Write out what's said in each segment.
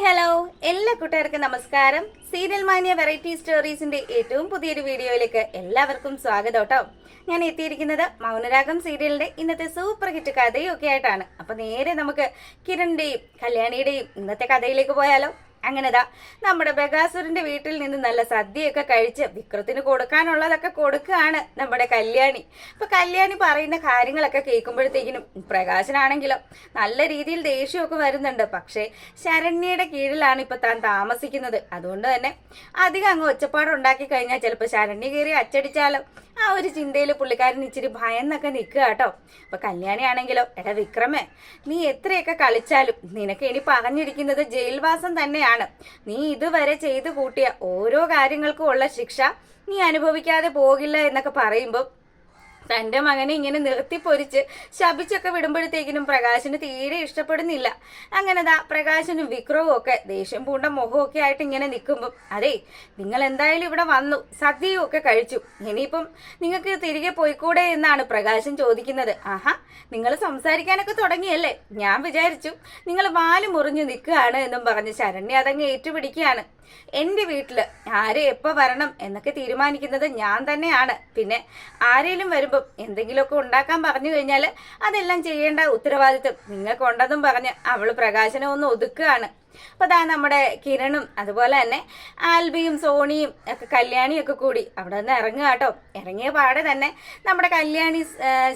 Hello എല്ലാ കൂട്ടുകാർക്കും നമസ്കാരം. സീരിയൽ മാനിയ വെറൈറ്റി സ്റ്റോറീസിന്റെ ഏറ്റവും പുതിയൊരു വീഡിയോയിലേക്ക് എല്ലാവർക്കും സ്വാഗതം കേട്ടോ. ഞാൻ എത്തിയിരിക്കുന്നത് മൗനരാഗം സീരിയലിന്റെ ഇന്നത്തെ സൂപ്പർ ഹിറ്റ് കഥയൊക്കെ ആയിട്ടാണ്. അപ്പൊ നേരെ നമുക്ക് കിരണിന്റെയും കല്യാണിയുടെയും ഇന്നത്തെ കഥയിലേക്ക് പോയാലോ. അങ്ങനെതാ നമ്മുടെ ബഗാസുരന്റെ വീട്ടിൽ നിന്ന് നല്ല സദ്യയൊക്കെ കഴിച്ച് വിക്രത്തിന് കൊടുക്കാനുള്ളതൊക്കെ കൊടുക്കുകയാണ് നമ്മുടെ കല്യാണി. അപ്പൊ കല്യാണി പറയുന്ന കാര്യങ്ങളൊക്കെ കേൾക്കുമ്പോഴത്തേക്കിനും പ്രകാശനാണെങ്കിലോ നല്ല രീതിയിൽ ദേഷ്യമൊക്കെ വരുന്നുണ്ട്. പക്ഷേ ശരണ്യയുടെ കീഴിലാണ് ഇപ്പൊ താൻ താമസിക്കുന്നത്. അതുകൊണ്ട് തന്നെ അധികം അങ്ങ് ഒച്ചപ്പാടുണ്ടാക്കി കഴിഞ്ഞാൽ ചിലപ്പോൾ ശരണ്യ കയറി അച്ചടിച്ചാലോ ആ ഒരു ചിന്തയിൽ പുള്ളിക്കാരൻ ഇച്ചിരി ഭയന്നൊക്കെ നിൽക്കുക കേട്ടോ. അപ്പൊ കല്യാണി ആണെങ്കിലോ, എടാ വിക്രമേ, നീ എത്രയൊക്കെ കളിച്ചാലും നിനക്ക് ഇനി പറഞ്ഞിരിക്കുന്നത് ജയിൽവാസം തന്നെയാണ്. നീ ഇതുവരെ ചെയ്തു കൂട്ടിയ ഓരോ കാര്യങ്ങൾക്കും ഉള്ള ശിക്ഷ നീ അനുഭവിക്കാതെ പോകില്ല എന്നൊക്കെ പറയുമ്പോൾ തൻ്റെ മകനെ ഇങ്ങനെ നിർത്തിപ്പൊരിച്ച് ശപിച്ചൊക്കെ വിടുമ്പോഴത്തേക്കിനും പ്രകാശന് തീരെ ഇഷ്ടപ്പെടുന്നില്ല. അങ്ങനെതാ പ്രകാശനും വിക്രവും ഒക്കെ ദേഷ്യം പൂണ്ട മുഖമൊക്കെ ആയിട്ട് ഇങ്ങനെ നിൽക്കുമ്പം, അതെ നിങ്ങൾ എന്തായാലും ഇവിടെ വന്നു, സദ്യയും ഒക്കെ കഴിച്ചു, ഇനിയിപ്പം നിങ്ങൾക്ക് തിരികെ പോയിക്കൂടെ എന്നാണ് പ്രകാശൻ ചോദിക്കുന്നത്. ആഹാ, നിങ്ങൾ സംസാരിക്കാനൊക്കെ തുടങ്ങിയല്ലേ, ഞാൻ വിചാരിച്ചു നിങ്ങൾ വാല് മുറിഞ്ഞു നിൽക്കുകയാണ് എന്നും പറഞ്ഞ് ശരണ്യ അതങ്ങ് ഏറ്റുപിടിക്കുകയാണ്. എൻ്റെ വീട്ടിൽ ആരെ എപ്പോൾ വരണം എന്നൊക്കെ തീരുമാനിക്കുന്നത് ഞാൻ തന്നെയാണ്. പിന്നെ ആരെങ്കിലും വരുമ്പം എന്തെങ്കിലുമൊക്കെ ഉണ്ടാക്കാൻ പറഞ്ഞു കഴിഞ്ഞാൽ അതെല്ലാം ചെയ്യേണ്ട ഉത്തരവാദിത്വം നിങ്ങൾക്കുണ്ടെന്നും പറഞ്ഞ് അവൾ പ്രകാശനെ ഒന്ന് ഒതുക്കുകയാണ്. അപ്പോൾ അതാ നമ്മുടെ കിരണും അതുപോലെ തന്നെ ആൽബിയും സോണിയും ഒക്കെ കല്യാണിയും ഒക്കെ കൂടി അവിടെ നിന്ന് ഇറങ്ങുക കേട്ടോ. ഇറങ്ങിയ പാടെ തന്നെ നമ്മുടെ കല്യാണി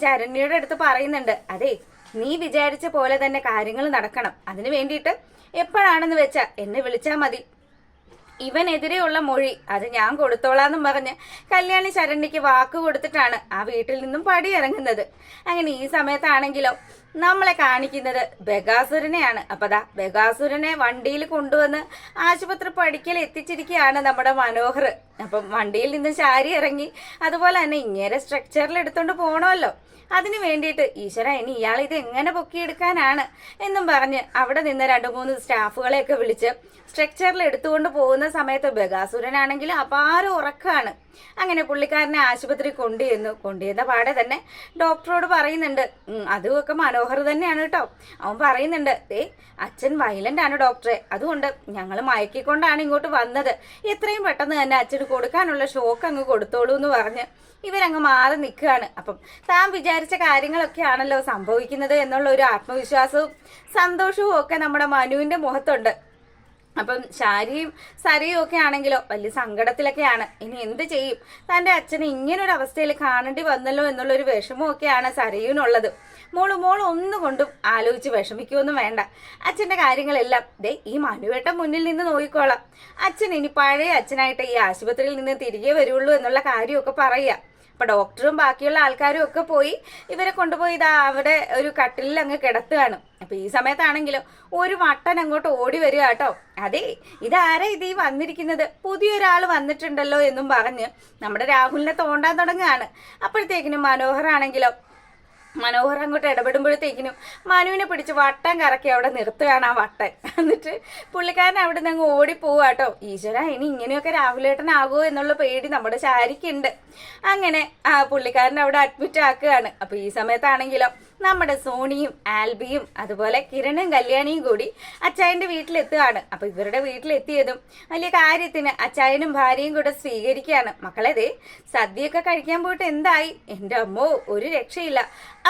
ശരണ്യയുടെ അടുത്ത് പറയുന്നുണ്ട്, അതെ നീ വിചാരിച്ച പോലെ തന്നെ കാര്യങ്ങൾ നടക്കണം. അതിന് വേണ്ടിയിട്ട് എപ്പോഴാണെന്ന് വെച്ചാൽ എന്നെ വിളിച്ചാൽ മതി. ഇവനെതിരെയുള്ള മൊഴി അത് ഞാൻ കൊടുത്തോളാന്നും പറഞ്ഞ് കല്യാണി ശരണ്യക്ക് വാക്ക് കൊടുത്തിട്ടാണ് ആ വീട്ടിൽ നിന്നും പടിയിറങ്ങുന്നത്. അങ്ങനെ ഈ സമയത്താണെങ്കിലോ നമ്മളെ കാണിക്കുന്നത് ബഗാസുരനെയാണ്. അപ്പൊ ദാ ബഗാസുരനെ വണ്ടിയിൽ കൊണ്ടുവന്ന് ആശുപത്രി പടിക്കൽ എത്തിച്ചിരിക്കുകയാണ് നമ്മുടെ മനോഹർ. അപ്പം വണ്ടിയിൽ നിന്ന് ചാരി ഇറങ്ങി അതുപോലെ തന്നെ ഇങ്ങേരെ സ്ട്രക്ചറിൽ എടുത്തോണ്ട് പോകണമല്ലോ. അതിന് വേണ്ടിയിട്ട് ഈശ്വര ഇനി ഇയാൾ ഇത് എങ്ങനെ പൊക്കിയെടുക്കാനാണ് എന്നും പറഞ്ഞ് അവിടെ നിന്ന് 2-3 സ്റ്റാഫുകളെയൊക്കെ വിളിച്ച് സ്ട്രക്ചറിൽ എടുത്തുകൊണ്ട് പോകുന്ന സമയത്ത് ബഗാസുരനാണെങ്കിൽ അപാര ഉറക്കമാണ്. അങ്ങനെ പുള്ളിക്കാരനെ ആശുപത്രി കൊണ്ടുവന്ന പാടെ തന്നെ ഡോക്ടറോട് പറയുന്നുണ്ട്, അതുമൊക്കെ മനോഹർ തന്നെയാണ് കേട്ടോ. അവൻ പറയുന്നുണ്ട്, അച്ഛൻ വയലന്റ് ആണ് ഡോക്ടറെ, അതുകൊണ്ട് ഞങ്ങൾ മയക്കിക്കൊണ്ടാണ് ഇങ്ങോട്ട് വന്നത്, എത്രയും പെട്ടെന്ന് തന്നെ അച്ഛന് കൊടുക്കാനുള്ള ഷോക്ക് അങ്ങ് കൊടുത്തോളൂ എന്ന് പറഞ്ഞ് ഇവരങ്ങ് മാറി നിൽക്കുകയാണ്. അപ്പം താൻ വിചാരിച്ച കാര്യങ്ങളൊക്കെ ആണല്ലോ സംഭവിക്കുന്നത് എന്നുള്ള ഒരു ആത്മവിശ്വാസവും സന്തോഷവും ഒക്കെ നമ്മുടെ മനുവിന്റെ മുഖത്തുണ്ട്. അപ്പം ശാരിയും സരയും ഒക്കെ ആണെങ്കിലോ വലിയ സങ്കടത്തിലൊക്കെയാണ്. ഇനി എന്ത് ചെയ്യും, തൻ്റെ അച്ഛനെ ഇങ്ങനൊരു അവസ്ഥയിൽ കാണേണ്ടി വന്നല്ലോ എന്നുള്ളൊരു വിഷമമൊക്കെയാണ് സരയുനുള്ളത്. മോൾ ഒന്നുകൊണ്ടും ആലോചിച്ച് വിഷമിക്കുമൊന്നും വേണ്ട. അച്ഛൻ്റെ കാര്യങ്ങളെല്ലാം ഈ മനുവേട്ട മുന്നിൽ നിന്ന് നോക്കിക്കോളാം. അച്ഛൻ ഇനി പഴയ അച്ഛനായിട്ട് ഈ ആശുപത്രിയിൽ നിന്ന് തിരികെ വരുള്ളൂ എന്നുള്ള കാര്യമൊക്കെ പറയുക. അപ്പൊ ഡോക്ടറും ബാക്കിയുള്ള ആൾക്കാരും ഒക്കെ പോയി ഇവരെ കൊണ്ടുപോയി ഇതാ അവിടെ ഒരു കട്ടിലിൽ അങ്ങ് കിടത്തുകയാണ്. അപ്പൊ ഈ സമയത്താണെങ്കിലോ ഒരു മട്ടൻ അങ്ങോട്ട് ഓടി വരിക കേട്ടോ. അതെ ഇതാരാ ഈ വന്നിരിക്കുന്നത്, പുതിയൊരാൾ വന്നിട്ടുണ്ടല്ലോ എന്നും പറഞ്ഞ് നമ്മുടെ രാഹുലിനെ തോണ്ടാൻ തുടങ്ങുകയാണ്. അപ്പോഴത്തേക്കിനും മനോഹർ അങ്ങോട്ട് ഇടപെടുമ്പോഴത്തേക്കിനും മനുവിനെ പിടിച്ച് വട്ടം കറക്കി അവിടെ നിർത്തുകയാണ് ആ വട്ടൻ. എന്നിട്ട് പുള്ളിക്കാരൻ അവിടെ നിന്ന് അങ്ങ് ഓടിപ്പോവാട്ടോ. ഈശ്വര ഇനി ഇങ്ങനെയൊക്കെ രാഹുലേട്ടനാകുമോ എന്നുള്ള പേടി നമ്മുടെ ശാരിക്കുണ്ട്. അങ്ങനെ പുള്ളിക്കാരൻ അവിടെ അഡ്മിറ്റ് ആക്കുകയാണ്. അപ്പൊ ഈ സമയത്താണെങ്കിലോ നമ്മുടെ സോണിയും ആൽബിയും അതുപോലെ കിരണും കല്യാണിയും കൂടി അച്ചായന്റെ വീട്ടിലെത്തുകയാണ്. അപ്പൊ ഇവരുടെ വീട്ടിലെത്തിയതും വലിയ കാര്യത്തിന് അച്ചായനും ഭാര്യയും കൂടെ സ്വീകരിക്കുകയാണ്. മക്കളെ സദ്യയൊക്കെ കഴിക്കാൻ പോയിട്ട് എന്തായി? എൻ്റെ അമ്മോ ഒരു രക്ഷയില്ല,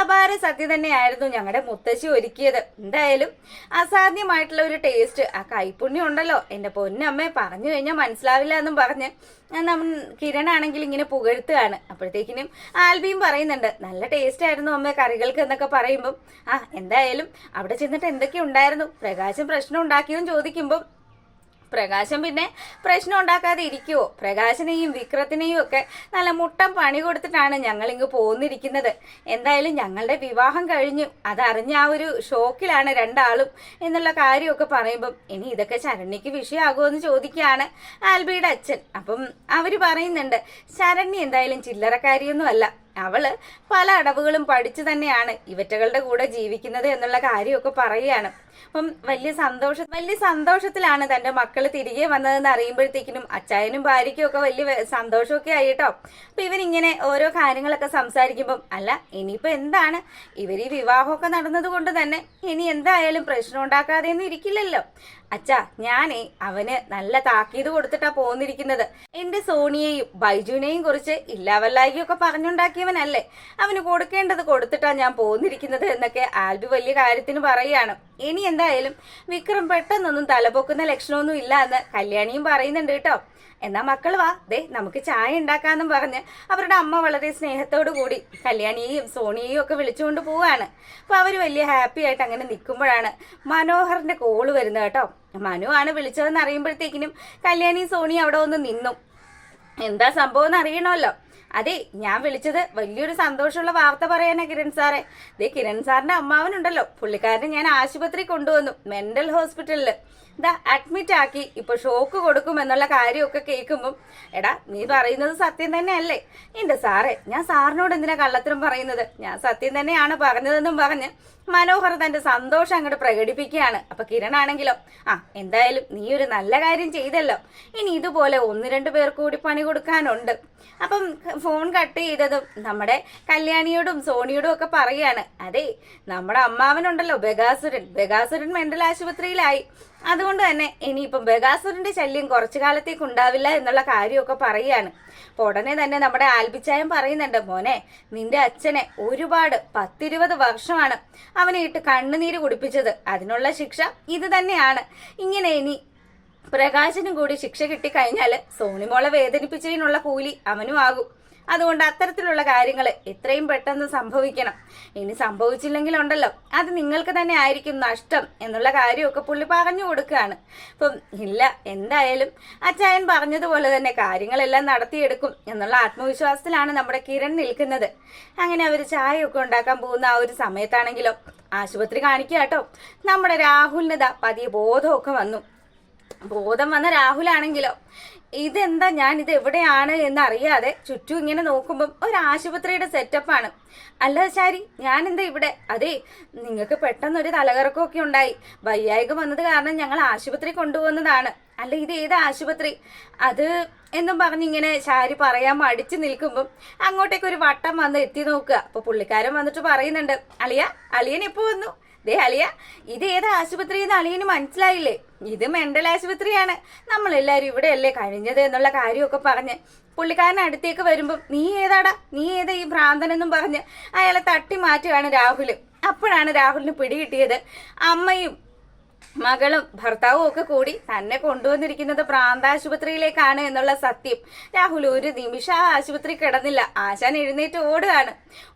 അപാര സദ്യ തന്നെയായിരുന്നു ഞങ്ങളുടെ മുത്തശ്ശി ഒരുക്കിയത്. എന്തായാലും അസാധ്യമായിട്ടുള്ള ഒരു ടേസ്റ്റ്, ആ കൈപ്പുണ്യം ഉണ്ടല്ലോ എൻ്റെ പൊന്നമ്മേ, പറഞ്ഞു കഴിഞ്ഞാൽ മനസ്സിലാവില്ല എന്നും പറഞ്ഞ് കിരണാണെങ്കിൽ ഇങ്ങനെ പുകഴ്ത്തുകയാണ്. അപ്പോഴത്തേക്കിനും ആൽബിയും പറയുന്നുണ്ട്, നല്ല ടേസ്റ്റ് ആയിരുന്നു അമ്മ കറികൾക്ക് എന്നൊക്കെ പറയുമ്പം എന്തായാലും അവിടെ ചെന്നിട്ട് എന്തൊക്കെ ഉണ്ടായിരുന്നു, പ്രകാശം പ്രശ്നം ഉണ്ടാക്കിയെന്ന് ചോദിക്കുമ്പം പ്രകാശം പിന്നെ പ്രശ്നം ഉണ്ടാക്കാതെ ഇരിക്കുവോ? പ്രകാശനെയും വിക്രത്തിനെയും ഒക്കെ നല്ല മുട്ടം പണി കൊടുത്തിട്ടാണ് ഞങ്ങൾ ഇങ്ങ് പോന്നിരിക്കുന്നത്. എന്തായാലും ഞങ്ങളുടെ വിവാഹം കഴിഞ്ഞു, അതറിഞ്ഞ ആ ഒരു ഷോക്കിലാണ് രണ്ടാളും എന്നുള്ള കാര്യമൊക്കെ പറയുമ്പം ഇനി ഇതൊക്കെ ശരണ്യക്ക് വിഷയമാകുമോ എന്ന് ചോദിക്കുകയാണ് ആൽബിയുടെ അച്ഛൻ. അപ്പം അവര് പറയുന്നുണ്ട്, ശരണ്യ എന്തായാലും ചില്ലറക്കാരിയൊന്നും അല്ല, അവള് പല അടവുകളും പഠിച്ചു തന്നെയാണ് ഇവറ്റകളുടെ കൂടെ ജീവിക്കുന്നത് എന്നുള്ള കാര്യമൊക്കെ പറയുകയാണ്. അപ്പം വലിയ സന്തോഷത്തിലാണ് തന്റെ മക്കള് തിരികെ വന്നതെന്ന് അറിയുമ്പോഴത്തേക്കിനും അച്ചായനും ഭാര്യയ്ക്കും ഒക്കെ വലിയ സന്തോഷമൊക്കെ ആയി കേട്ടോ. അപ്പൊ ഇവനിങ്ങനെ ഓരോ കാര്യങ്ങളൊക്കെ സംസാരിക്കുമ്പം അല്ല ഇനിയിപ്പോ എന്താണ്, ഇവർ ഈ വിവാഹമൊക്കെ നടന്നത് കൊണ്ട് തന്നെ ഇനി എന്തായാലും പ്രശ്നം ഉണ്ടാക്കാതെയൊന്നും ഇരിക്കില്ലല്ലോ. അച്ഛാ, ഞാനേ അവന് നല്ല താക്കീത് കൊടുത്തിട്ടാ പോന്നിരിക്കുന്നത്. എന്റെ സോണിയെയും ബൈജുവിനെയും കുറിച്ച് ഇല്ലാവല്ലായികയൊക്കെ പറഞ്ഞുണ്ടാക്കിയവനല്ലേ, അവന് കൊടുക്കേണ്ടത് കൊടുത്തിട്ടാ ഞാൻ പോന്നിരിക്കുന്നത് എന്നൊക്കെ ആൽബി വലിയ കാര്യത്തിന് പറയുകയാണ്. ഇനി എന്തായാലും വിക്രം പെട്ടെന്നൊന്നും തലപൊക്കുന്ന ലക്ഷണമൊന്നും ഇല്ല എന്ന് കല്യാണിയും പറയുന്നുണ്ട് കേട്ടോ. എന്നാ മക്കൾ വാ, ദേ നമുക്ക് ചായ ഉണ്ടാക്കാന്നും പറഞ്ഞ് അവരുടെ അമ്മ വളരെ സ്നേഹത്തോടു കൂടി കല്യാണിയെയും സോണിയെയും ഒക്കെ വിളിച്ചുകൊണ്ട് പോവാണ്. അപ്പൊ അവര് വലിയ ഹാപ്പി ആയിട്ട് അങ്ങനെ നിൽക്കുമ്പോഴാണ് മനോഹറിന്റെ കോള് വരുന്നത് കേട്ടോ. മനു ആണ് വിളിച്ചതെന്ന് അറിയുമ്പോഴത്തേക്കിനും കല്യാണിയും സോണിയും അവിടെ ഒന്ന് നിന്നു. എന്താ സംഭവം എന്ന് അറിയണമല്ലോ. അതെ, ഞാൻ വിളിച്ചത് വലിയൊരു സന്തോഷമുള്ള വാർത്ത പറയാനാ കിരൺ സാറേ. ദേ കിരൺ സാറിന്റെ അമ്മാവനുണ്ടല്ലോ, പുള്ളിക്കാരനെ ഞാൻ ആശുപത്രി കൊണ്ടുവന്നു, മെന്റൽ ഹോസ്പിറ്റലില് ഇതാ അഡ്മിറ്റ് ആക്കി. ഇപ്പൊ ഷോക്ക് കൊടുക്കും എന്നുള്ള കാര്യമൊക്കെ കേൾക്കുമ്പം എടാ നീ പറയുന്നത് സത്യം തന്നെയല്ലേ? എന്റെ സാറേ, ഞാൻ സാറിനോട് എന്തിനാ കള്ളത്തരം പറയുന്നത്, ഞാൻ സത്യം തന്നെയാണ് പറഞ്ഞതെന്നും പറഞ്ഞ് മനോഹർ തന്റെ സന്തോഷം അങ്ങോട്ട് പ്രകടിപ്പിക്കുകയാണ്. അപ്പൊ കിരൺ ആണെങ്കിലോ, എന്തായാലും നീ ഒരു നല്ല കാര്യം ചെയ്തല്ലോ, ഇനി ഇതുപോലെ 1-2 പേർ കൂടി പണി കൊടുക്കാനുണ്ട്. അപ്പം ഫോൺ കട്ട് ചെയ്തതും നമ്മുടെ കല്യാണിയോടും സോണിയോടും ഒക്കെ പറയാണ്, അതെ നമ്മുടെ അമ്മാവനുണ്ടല്ലോ ബഗാസുരൻ മെന്റൽ ആശുപത്രിയിലായി, അതുകൊണ്ട് തന്നെ ഇനിയിപ്പം ബഗാസുരന്റെ ശല്യം കുറച്ചു കാലത്തേക്ക് ഉണ്ടാവില്ല എന്നുള്ള കാര്യമൊക്കെ പറയാണ്. അപ്പൊ ഉടനെ തന്നെ നമ്മുടെ ആൽബിച്ചായം പറയുന്നുണ്ട്, മോനെ നിന്റെ അച്ഛനെ ഒരുപാട് 10-20 വർഷമാണ് അവനെ ഇട്ട് കണ്ണുനീര് കുടിപ്പിച്ചത്, അതിനുള്ള ശിക്ഷ ഇത് തന്നെയാണ്. ഇങ്ങനെ ഇനി പ്രകാശനും കൂടി ശിക്ഷ കിട്ടിക്കഴിഞ്ഞാല് സോണിമോളെ വേദനിപ്പിച്ചതിനുള്ള കൂലി അവനും ആകും. അതുകൊണ്ട് അത്തരത്തിലുള്ള കാര്യങ്ങൾ എത്രയും പെട്ടെന്ന് സംഭവിക്കണം. ഇനി സംഭവിച്ചില്ലെങ്കിലുണ്ടല്ലോ അത് നിങ്ങൾക്ക് തന്നെ ആയിരിക്കും നഷ്ടം എന്നുള്ള കാര്യമൊക്കെ പുള്ളി പറഞ്ഞു കൊടുക്കുകയാണ്. അപ്പം ഇല്ല, എന്തായാലും അച്ചായൻ പറഞ്ഞതുപോലെ തന്നെ കാര്യങ്ങളെല്ലാം നടത്തിയെടുക്കും എന്നുള്ള ആത്മവിശ്വാസത്തിലാണ് നമ്മുടെ കിരൺ നിൽക്കുന്നത്. അങ്ങനെ അവർ ചായയൊക്കെ ഉണ്ടാക്കാൻ പോകുന്ന ആ ഒരു സമയത്താണെങ്കിലോ ആശുപത്രി കാണിക്കുക കേട്ടോ. നമ്മുടെ രാഹുലിന് പതിയെ ബോധമൊക്കെ വന്നു. ബോധം വന്ന രാഹുലാണെങ്കിലോ ഇതെന്താ, ഞാൻ ഇത് എവിടെയാണ് എന്നറിയാതെ ചുറ്റും ഇങ്ങനെ നോക്കുമ്പം ഒരു ആശുപത്രിയുടെ സെറ്റപ്പാണ്. അല്ല ശാരി, ഞാനെന്താ ഇവിടെ? അതെ, നിങ്ങൾക്ക് പെട്ടെന്നൊരു തലകറക്കമൊക്കെ ഉണ്ടായി, വയ്യായിക വന്നത് കാരണം ഞങ്ങൾ ആശുപത്രി കൊണ്ടുപോകുന്നതാണ്. അല്ല ഇത് ഏത് ആശുപത്രി അത് എന്നും പറഞ്ഞിങ്ങനെ ശാരി പറയാൻ മടിച്ചു നിൽക്കുമ്പം അങ്ങോട്ടേക്ക് ഒരു വട്ടം വന്ന് എത്തി നോക്കുക. അപ്പൊ പുള്ളിക്കാരൻ വന്നിട്ട് പറയുന്നുണ്ട്, അളിയൻ എപ്പോ വന്നു? ദേ അളിയ, ഇത് ഏത് ആശുപത്രി എന്ന് അളിയന് മനസ്സിലായില്ലേ? ഇത് മെന്റൽ ആശുപത്രിയാണ്, നമ്മളെല്ലാരും ഇവിടെയല്ലേ കഴിഞ്ഞത് എന്നുള്ള കാര്യമൊക്കെ പറഞ്ഞ് പുള്ളിക്കാരൻ അടുത്തേക്ക് വരുമ്പം നീ ഏതാ ഈ ഭ്രാന്തനെന്നും പറഞ്ഞ് അയാളെ തട്ടി മാറ്റുകയാണ് രാഹുല്. അപ്പോഴാണ് രാഹുലിന് പിടികിട്ടിയത് അമ്മയും മകളും ഭർത്താവും ഒക്കെ കൂടി തന്നെ കൊണ്ടുവന്നിരിക്കുന്നത് പ്രാന്താശുപത്രിയിലേക്കാണ് എന്നുള്ള സത്യം. രാഹുൽ ഒരു നിമിഷം ആ ആശുപത്രി കിടന്നില്ല, ആശാൻ എഴുന്നേറ്റ് ഓടുകയാണ്.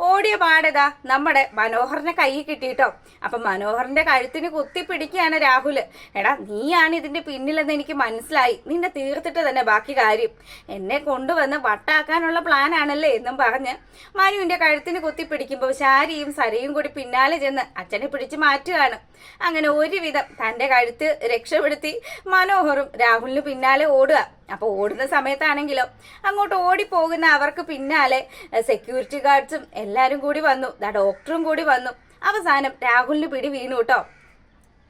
ഓടിയ പാടേതാ നമ്മുടെ മനോഹറിനെ കൈ കിട്ടിയിട്ടോ. അപ്പൊ മനോഹറിന്റെ കഴുത്തിന് കുത്തി പിടിക്കുകയാണ് രാഹുല്. എടാ നീയാണ് ഇതിന്റെ പിന്നിലെന്ന് എനിക്ക് മനസ്സിലായി, നിന്നെ തീർത്തിട്ട് തന്നെ ബാക്കി കാര്യം, എന്നെ കൊണ്ടുവന്ന് വട്ടാക്കാനുള്ള പ്ലാൻ ആണല്ലേ എന്നും പറഞ്ഞ് മനുവിന്റെ കഴുത്തിന് കുത്തി പിടിക്കുമ്പോൾ ശാരിയും സരയും കൂടി പിന്നാലെ ചെന്ന് അച്ഛനെ പിടിച്ചു മാറ്റുകയാണ്. അങ്ങനെ ഒരുവിധം തന്റെ കഴുത്ത് രക്ഷപ്പെടുത്തി മനോഹറും രാഹുലിന് പിന്നാലെ ഓടുക. അപ്പൊ ഓടുന്ന സമയത്താണെങ്കിലോ അങ്ങോട്ട് ഓടിപ്പോകുന്ന അവർക്ക് പിന്നാലെ സെക്യൂരിറ്റി ഗാർഡ്സും എല്ലാരും കൂടി വന്നു, ഡോക്ടറും കൂടി വന്നു. അവസാനം രാഹുലിന് പിടി വീണു കേട്ടോ.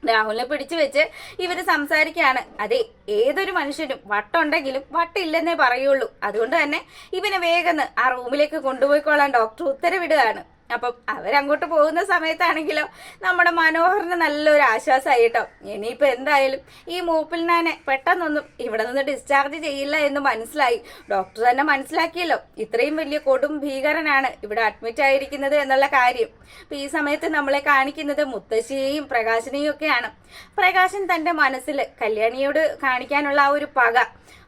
രാഹുലിനെ പിടിച്ചു വെച്ച് ഇവര് സംസാരിക്കുകയാണ്. അതെ, ഏതൊരു മനുഷ്യനും വട്ടുണ്ടെങ്കിലും വട്ടില്ലെന്നേ പറയുള്ളൂ, അതുകൊണ്ട് തന്നെ ഇവനെ വേഗം ആ റൂമിലേക്ക് കൊണ്ടുപോയിക്കോളാൻ ഡോക്ടർ ഉത്തരവിടുകയാണ്. അപ്പം അവരങ്ങോട്ട് പോകുന്ന സമയത്താണെങ്കിലോ നമ്മുടെ മനോഹറിന് നല്ലൊരു ആശ്വാസമായി കേട്ടോ. ഇനിയിപ്പോൾ എന്തായാലും ഈ മൂപ്പിൽനാനെ പെട്ടെന്നൊന്നും ഇവിടെ നിന്ന് ഡിസ്ചാർജ് ചെയ്യില്ല എന്ന് മനസ്സിലായി. ഡോക്ടർ തന്നെ മനസ്സിലാക്കിയല്ലോ ഇത്രയും വലിയ കൊടും ഭീകരനാണ് ഇവിടെ അഡ്മിറ്റ് ആയിരിക്കുന്നത് എന്നുള്ള കാര്യം. അപ്പം ഈ സമയത്ത് നമ്മളെ കാണിക്കുന്നത് മുത്തശ്ശിയെയും പ്രകാശനെയും ഒക്കെയാണ്. പ്രകാശൻ തൻ്റെ മനസ്സിൽ കല്യാണിയോട് കാണിക്കാനുള്ള ആ ഒരു പക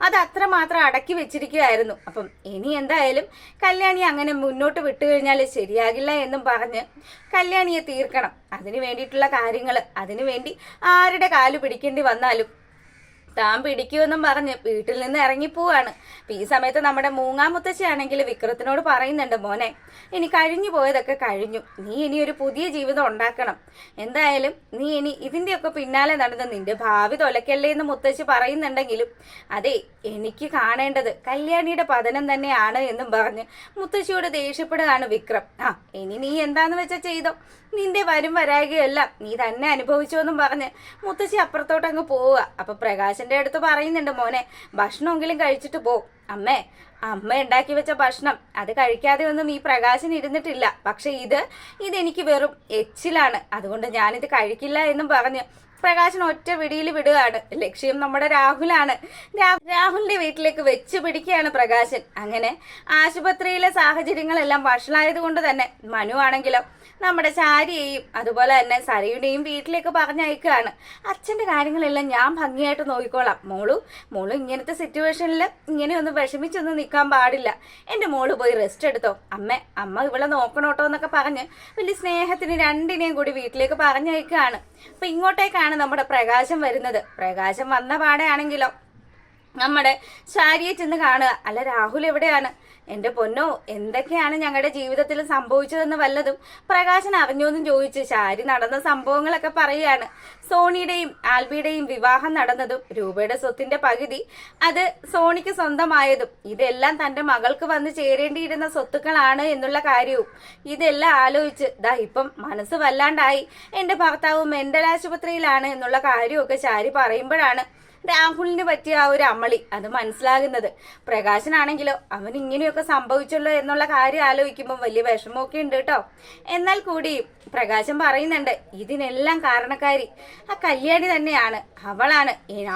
അത് അത്രമാത്രം അടക്കി വെച്ചിരിക്കുകയായിരുന്നു. അപ്പം ഇനി എന്തായാലും കല്യാണി അങ്ങനെ മുന്നോട്ട് വിട്ടുകഴിഞ്ഞാൽ ശരിയാകില്ല എന്നും പറഞ്ഞ് കല്യാണിയെ തീർക്കണം. അതിനു വേണ്ടിയിട്ടുള്ള കാര്യങ്ങൾ, അതിനുവേണ്ടി ആരുടെ കാല് പിടിക്കേണ്ടി വന്നാലും താൻ പിടിക്കുമെന്നും പറഞ്ഞ് വീട്ടിൽ നിന്ന് ഇറങ്ങിപ്പോവാണ്. അപ്പൊ ഈ സമയത്ത് നമ്മുടെ മൂങ്ങാമുത്തശ്ശിയാണെങ്കിൽ വിക്രത്തിനോട് പറയുന്നുണ്ട്, മോനെ ഇനി കഴിഞ്ഞു പോയതൊക്കെ കഴിഞ്ഞു, നീ ഇനി ഒരു പുതിയ ജീവിതം ഉണ്ടാക്കണം. എന്തായാലും നീ ഇനി ഇതിന്റെയൊക്കെ പിന്നാലെ നടന്ന് നിന്റെ ഭാവി തൊലക്കല്ലേ എന്ന് മുത്തശ്ശി പറയുന്നുണ്ടെങ്കിലും അതെ, എനിക്ക് കാണേണ്ടത് കല്യാണിയുടെ പതനം തന്നെയാണ് എന്നും പറഞ്ഞ് മുത്തശ്ശിയോട് ദേഷ്യപ്പെടുകയാണ് വിക്രം. ഇനി നീ എന്താന്ന് വെച്ചാൽ ചെയ്തോ, നിന്റെ വരും വരായികയെല്ലാം നീ തന്നെ അനുഭവിച്ചു എന്നും പറഞ്ഞ് മുത്തശ്ശി അപ്പുറത്തോട്ട് അങ്ങ് പോവുക. അപ്പൊ പ്രകാശന്റെ അടുത്ത് പറയുന്നുണ്ട്, മോനെ ഭക്ഷണമെങ്കിലും കഴിച്ചിട്ട് പോ. അമ്മ ഉണ്ടാക്കി വെച്ച ഭക്ഷണം അത് കഴിക്കാതെ ഒന്നും ഈ പ്രകാശൻ ഇരുന്നിട്ടില്ല. പക്ഷെ ഇതെനിക്ക് വെറും എച്ചിലാണ്, അതുകൊണ്ട് ഞാനിത് കഴിക്കില്ല എന്നും പറഞ്ഞ് പ്രകാശൻ ഒറ്റ വിടിയിൽ വിടുകയാണ്. ലക്ഷ്യം നമ്മുടെ രാഹുലാണ്. രാഹുലിന്റെ വീട്ടിലേക്ക് വെച്ച് പിടിക്കുകയാണ് പ്രകാശൻ. അങ്ങനെ ആശുപത്രിയിലെ സാഹചര്യങ്ങളെല്ലാം വഷളായത് കൊണ്ട് തന്നെ മനു ആണെങ്കിലോ നമ്മുടെ ചാരിയെയും അതുപോലെ തന്നെ സരയുടെയും വീട്ടിലേക്ക് പറഞ്ഞയക്കുകയാണ്. അച്ഛന്റെ കാര്യങ്ങളെല്ലാം ഞാൻ ഭംഗിയായിട്ട് നോക്കിക്കോളാം. മോള് ഇങ്ങനത്തെ സിറ്റുവേഷനിൽ ഇങ്ങനെയൊന്നും വിഷമിച്ചൊന്നും നിൽക്കാൻ പാടില്ല. എൻ്റെ മോള് പോയി റെസ്റ്റ് എടുത്തോ. അമ്മ ഇവളെ നോക്കണോട്ടോ എന്നൊക്കെ പറഞ്ഞ് വലിയ സ്നേഹത്തിന് രണ്ടിനെയും കൂടി വീട്ടിലേക്ക് പറഞ്ഞയക്കുകയാണ്. അപ്പൊ ഇങ്ങോട്ടേക്കാണ് നമ്മുടെ പ്രകാശം വരുന്നത്. പ്രകാശം വന്ന പാടെയാണെങ്കിലോ നമ്മുടെ ശാരിയെ ചെന്ന് കാണുക. അല്ല, രാഹുൽ എവിടെയാണ്? എൻ്റെ പൊന്നോ, എന്തൊക്കെയാണ് ഞങ്ങളുടെ ജീവിതത്തിൽ സംഭവിച്ചതെന്ന് വല്ലതും പ്രകാശൻ അറിഞ്ഞോന്നും ചോദിച്ച് ശാരി നടന്ന സംഭവങ്ങളൊക്കെ പറയുകയാണ്. സോണിയുടെയും ആൽബിയുടെയും വിവാഹം നടന്നതും രൂപയുടെ സ്വത്തിന്റെ പകുതി അത് സോണിക്ക് സ്വന്തമായതും ഇതെല്ലാം തന്റെ മകൾക്ക് വന്ന് ചേരേണ്ടിയിരുന്ന സ്വത്തുക്കളാണ് എന്നുള്ള കാര്യവും ഇതെല്ലാം ആലോചിച്ച് ഇപ്പം മനസ്സ് വല്ലാണ്ടായി. എൻ്റെ ഭർത്താവ് മെന്റൽ ആശുപത്രിയിലാണ് എന്നുള്ള കാര്യമൊക്കെ ശാരി പറയുമ്പോഴാണ് രാഹുലിന് പറ്റിയ ആ ഒരു അമളി അത് മനസ്സിലാകുന്നത്. പ്രകാശനാണെങ്കിലോ അവൻ ഇങ്ങനെയൊക്കെ സംഭവിച്ചല്ലോ എന്നുള്ള കാര്യം ആലോചിക്കുമ്പോൾ വലിയ വിഷമമൊക്കെ ഉണ്ട് കേട്ടോ. എന്നാൽ കൂടി പ്രകാശൻ പറയുന്നുണ്ട്, ഇതിനെല്ലാം കാരണക്കാരി ആ കല്യാണി തന്നെയാണ്.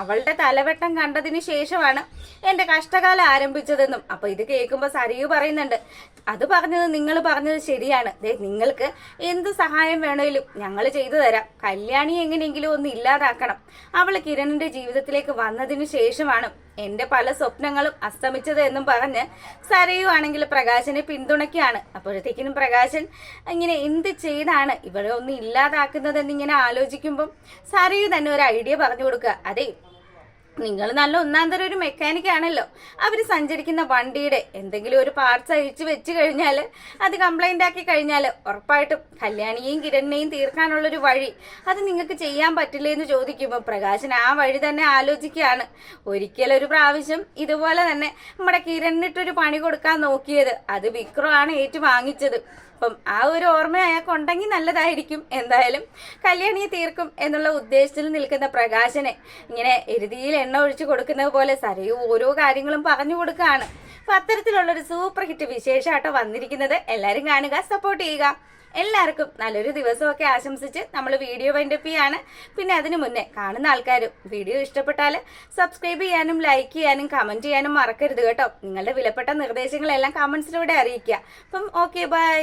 അവളുടെ തലവെട്ടം കണ്ടതിന് ശേഷമാണ് എൻ്റെ കഷ്ടകാലം ആരംഭിച്ചതെന്നും. അപ്പൊ ഇത് കേൾക്കുമ്പോൾ സരയു പറയുന്നുണ്ട്, അത് നിങ്ങൾ പറഞ്ഞത് ശരിയാണ്. നിങ്ങൾക്ക് എന്ത് സഹായം വേണേലും ഞങ്ങൾ ചെയ്തു തരാം. കല്യാണി എങ്ങനെയെങ്കിലും ഒന്ന് ഇല്ലാതാക്കണം. അവള് കിരണിന്റെ ജീവിതത്തിലേക്ക് വന്നതിന് ശേഷമാണ് എന്റെ പല സ്വപ്നങ്ങളും അസ്തമിച്ചത് എന്നും പറഞ്ഞ് സരയു ആണെങ്കിൽ പ്രകാശനെ പിന്തുണയ്ക്കുകയാണ്. അപ്പോഴത്തേക്കിനും പ്രകാശൻ ഇങ്ങനെ എന്ത് ചെയ്താണ് ഇവരെ ഒന്ന് ഇല്ലാതാക്കുന്നതെന്നിങ്ങനെ ആലോചിക്കുമ്പം സരയു തന്നെ ഒരു ഐഡിയ പറഞ്ഞു കൊടുക്കുക. അതെ, നിങ്ങൾ നല്ല ഒന്നാം തരം ഒരു മെക്കാനിക് ആണല്ലോ. അവർ സഞ്ചരിക്കുന്ന വണ്ടിയുടെ എന്തെങ്കിലും ഒരു പാർട്സ് അഴിച്ചു വെച്ച് കഴിഞ്ഞാൽ അത് കംപ്ലൈന്റ് ആക്കി കഴിഞ്ഞാൽ ഉറപ്പായിട്ടും കല്യാണിയെയും കിരണിനെയും തീർക്കാനുള്ളൊരു വഴി അത് നിങ്ങൾക്ക് ചെയ്യാൻ പറ്റില്ലേ എന്ന് ചോദിക്കുമ്പോൾ പ്രകാശൻ ആ വഴി തന്നെ ആലോചിക്കുകയാണ്. ഒരിക്കലൊരു പ്രാവശ്യം ഇതുപോലെ തന്നെ നമ്മുടെ കിരണിട്ടൊരു പണി കൊടുക്കാൻ നോക്കിയത് അത് വിക്രമാണ് ഏറ്റു വാങ്ങിച്ചത്. അപ്പം ആ ഒരു ഓർമ്മ അയാൾക്ക് ഉണ്ടെങ്കിൽ നല്ലതായിരിക്കും. എന്തായാലും കല്യാണിയെ തീർക്കും എന്നുള്ള ഉദ്ദേശത്തിൽ നിൽക്കുന്ന പ്രകാശനെ ഇങ്ങനെ എരുതിയിൽ എണ്ണ ഒഴിച്ചു കൊടുക്കുന്നത് പോലെ സരയു ഓരോ കാര്യങ്ങളും പറഞ്ഞു കൊടുക്കുകയാണ്. അപ്പൊ അത്തരത്തിലുള്ളൊരു സൂപ്പർ ഹിറ്റ് വിശേഷമായിട്ടോ വന്നിരിക്കുന്നത്. എല്ലാവരും കാണുക, സപ്പോർട്ട് ചെയ്യുക. എല്ലാവർക്കും നല്ലൊരു ദിവസമൊക്കെ ആശംസിച്ച് നമ്മൾ വീഡിയോ വൈൻഡപ്പ് ചെയ്യാണ്. പിന്നെ അതിനു മുന്നേ കാണുന്ന ആൾക്കാരും വീഡിയോ ഇഷ്ടപ്പെട്ടാൽ സബ്സ്ക്രൈബ് ചെയ്യാനും ലൈക്ക് ചെയ്യാനും കമന്റ് ചെയ്യാനും മറക്കരുത് കേട്ടോ. നിങ്ങളുടെ വിലപ്പെട്ട നിർദ്ദേശങ്ങളെല്ലാം കമന്റ്സിലൂടെ അറിയിക്കുക. അപ്പം ഓക്കെ, ബൈ.